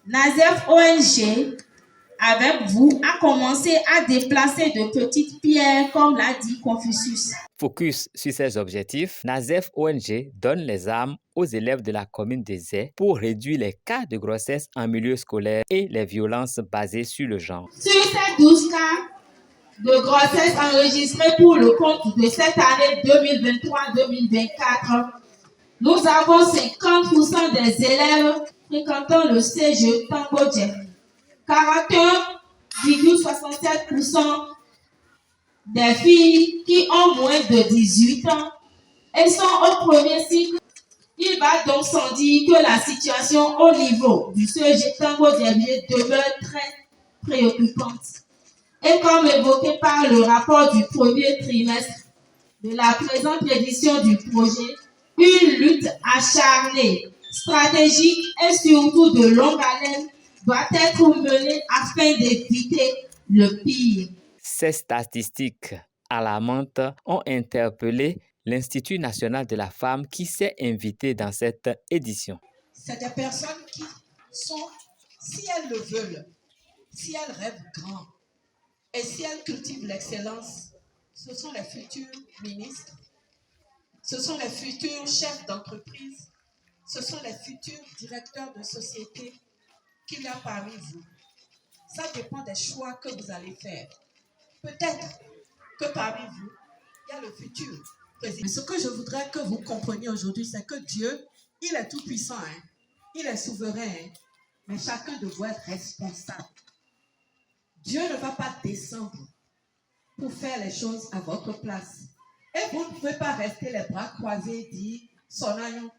Nazef ONG, avec vous, a commencé à déplacer de petites pierres, comme l'a dit Confucius. Focus sur ses objectifs, Nazef ONG donne les armes aux élèves de la commune de Zé pour réduire les cas de grossesse en milieu scolaire et les violences basées sur le genre. Sur ces 12 cas de grossesse enregistrés pour le compte de cette année 2023-2024, nous avons 50% des élèves fréquentant le CGE Tango Djem, 41,67% des filles qui ont moins de 18 ans et sont au premier cycle. Il va donc sans dire que la situation au niveau du CGE Tango Djem demeure très préoccupante. Et comme évoqué par le rapport du premier trimestre de la présente édition du projet, une lutte acharnée, stratégique et surtout de longue haleine doit être menée afin d'éviter le pire. Ces statistiques alarmantes ont interpellé l'Institut national de la femme qui s'est invité dans cette édition. C'est des personnes qui sont, si elles le veulent, si elles rêvent grand et si elles cultivent l'excellence, ce sont les futurs ministres, ce sont les futurs chefs d'entreprise, ce sont les futurs directeurs de société qu'il y a parmi vous. Ça dépend des choix que vous allez faire. Peut-être que parmi vous, il y a le futur président. Mais ce que je voudrais que vous compreniez aujourd'hui, c'est que Dieu, il est tout puissant, hein? Il est souverain, hein? Mais chacun doit être responsable. Dieu ne va pas descendre pour faire les choses à votre place. Et vous ne pouvez pas rester les bras croisés et dire « Sonayon ».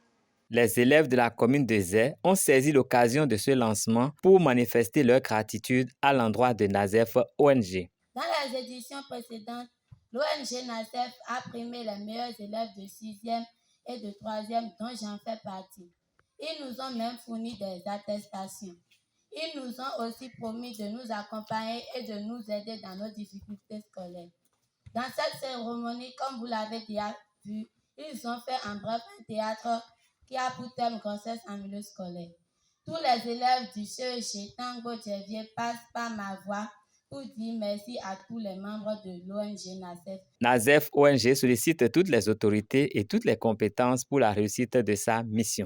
Les élèves de la commune de Zé ont saisi l'occasion de ce lancement pour manifester leur gratitude à l'endroit de Nazef ONG. Dans les éditions précédentes, l'ONG Nazef a primé les meilleurs élèves de 6e et de 3e dont j'en fais partie. Ils nous ont même fourni des attestations. Ils nous ont aussi promis de nous accompagner et de nous aider dans nos difficultés scolaires. Dans cette cérémonie, comme vous l'avez déjà vu, ils ont fait en bref un théâtre qui a pour thème grossesse en milieu scolaire. Tous les élèves du CEG Tango Djem passent par ma voix pour dire merci à tous les membres de l'ONG Nazef. Nazef ONG sollicite toutes les autorités et toutes les compétences pour la réussite de sa mission.